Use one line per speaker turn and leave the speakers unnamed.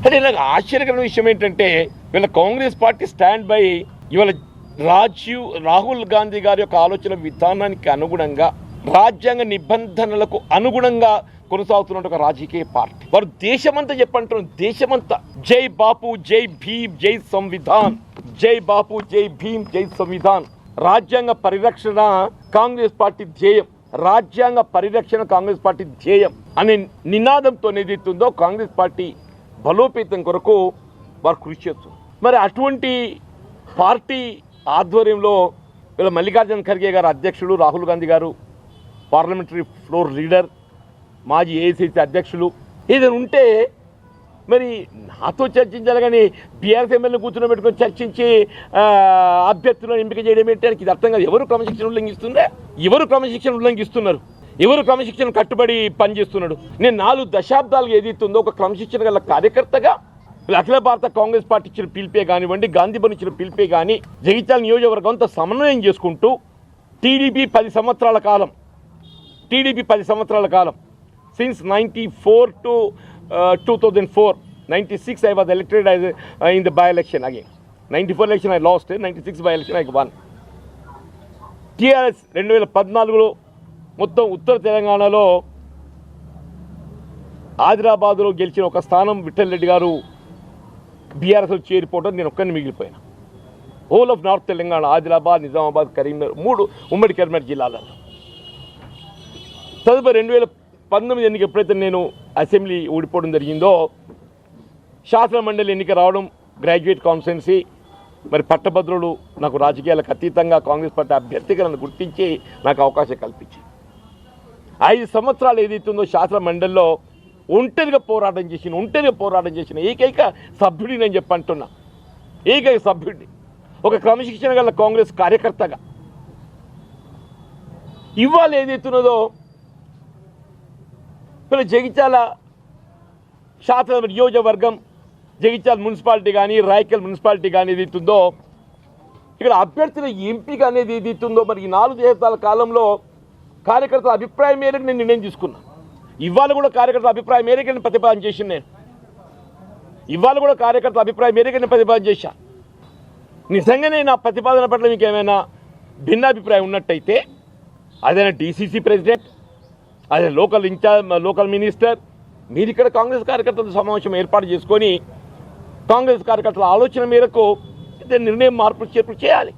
అంటే నాకు ఆశ్చర్యకరమైన విషయం ఏంటంటే వీళ్ళ కాంగ్రెస్ పార్టీ స్టాండ్ బై ఇవాళ రాహుల్ గాంధీ గారి యొక్క ఆలోచన విధానానికి అనుగుణంగా రాజ్యాంగ నిబంధనలకు అనుగుణంగా కొనసాగుతున్న ఒక రాజకీయ పార్టీ. వారు దేశమంతా చెప్పంటున్నారు, దేశమంతా జై బాపు జై భీమ్ జై సంవిధాన్, జై బాపు జై భీమ్ జై సంవిధాన్. రాజ్యాంగ పరిరక్షణ కాంగ్రెస్ పార్టీ ధ్యేయం, రాజ్యాంగ పరిరక్షణ కాంగ్రెస్ పార్టీ ధ్యేయం అనే నినాదంతో ఏదైతుందో కాంగ్రెస్ పార్టీ బలోపేతం కొరకు వారు కృషి చేస్తున్నారు. మరి అటువంటి పార్టీ ఆధ్వర్యంలో వీళ్ళ మల్లికార్జున ఖర్గే గారు అధ్యక్షుడు, రాహుల్ గాంధీ గారు పార్లమెంటరీ ఫ్లోర్ లీడర్, మాజీ ఏఐసిసి అధ్యక్షులు ఏదైనా ఉంటే మరి నాతో చర్చించాలి కానీ బీఆర్ఎస్ ఎమ్మెల్యేని కూర్చొని పెట్టుకొని చర్చించి అభ్యర్థులను ఎంపిక చేయడం ఏంటి? ఇది అర్థం కాదు. ఎవరు క్రమశిక్షణ ఉల్లంఘిస్తుందే? ఎవరు క్రమశిక్షణ ఉల్లంఘిస్తున్నారు? ఎవరు క్రమశిక్షణ కట్టుబడి పనిచేస్తున్నాడు? నేను 4 దశాబ్దాలుగా ఏదైతుందో ఒక క్రమశిక్షణ గల కార్యకర్తగా అఖిల భారత కాంగ్రెస్ పార్టీ ఇచ్చిన పిలిపే కానివ్వండి, గాంధీ భవన్ ఇచ్చిన పిలిపే కానీ జగిత్యాల నియోజకవర్గంతో సమన్వయం చేసుకుంటూ టీడీపీ 10 సంవత్సరాల కాలం since 94 to 2004, 96 I was elected as in the by-election again. 94 election I lost, 96 by-election I won. TRS 2014లో మొత్తం ఉత్తర తెలంగాణలో ఆదిలాబాద్లో గెలిచిన ఒక స్థానం విఠల్ రెడ్డి గారు బీఆర్ఎస్లో చేరిపోవడం నేను ఒక్కరిని మిగిలిపోయాను. Whole of north Telangana, Adilabad, Nizamabad, Karimnagar 3 ఉమ్మడి కరీంనగర్ జిల్లాలలో. తదుపరి 2019 ఎన్నిక ఎప్పుడైతే నేను అసెంబ్లీ ఓడిపోవడం జరిగిందో, శాసన మండలి ఎన్నిక రావడం, గ్రాడ్యుయేట్ కాన్స్టిట్యున్సీ, మరి పట్టభద్రులు నాకు రాజకీయాలకు అతీతంగా కాంగ్రెస్ పార్టీ అభ్యర్థిగా నన్ను గుర్తించి నాకు అవకాశం కల్పించి 5 సంవత్సరాలు ఏదైతుందో శాసన మండలిలో ఒంటరిగా పోరాటం చేసిన ఏకైక సభ్యుడి నేను చెప్పంటున్నా. ఏకైక సభ్యుడిని, ఒక క్రమశిక్షణ గల కాంగ్రెస్ కార్యకర్తగా. ఇవాళ ఏదైతున్నదో జగిత్యాల శాసన నియోజకవర్గం, జగిత్యాల మున్సిపాలిటీ కానీ, రాయకల్ మున్సిపాలిటీ కానీ ఏదైతుందో ఇక్కడ అభ్యర్థుల ఎంపిక అనేది ఏదైతుందో మరి ఈ 4 దశాబ్దాల కాలంలో కార్యకర్తల అభిప్రాయం మేరకు నేను నిర్ణయం తీసుకున్నా. ఇవాళ కూడా కార్యకర్తల అభిప్రాయం మేరకు నేను ప్రతిపాదన చేసిన చేశా. నిజంగానే నా ప్రతిపాదన పట్ల మీకు ఏమైనా భిన్నాభిప్రాయం ఉన్నట్టయితే అదైనా డీసీసీ ప్రెసిడెంట్, అదే లోకల్ మినిస్టర్, మీరు ఇక్కడ కాంగ్రెస్ కార్యకర్తల సమావేశం ఏర్పాటు చేసుకొని కాంగ్రెస్ కార్యకర్తల ఆలోచన మేరకు నిర్ణయం మార్పులు చేయాలి.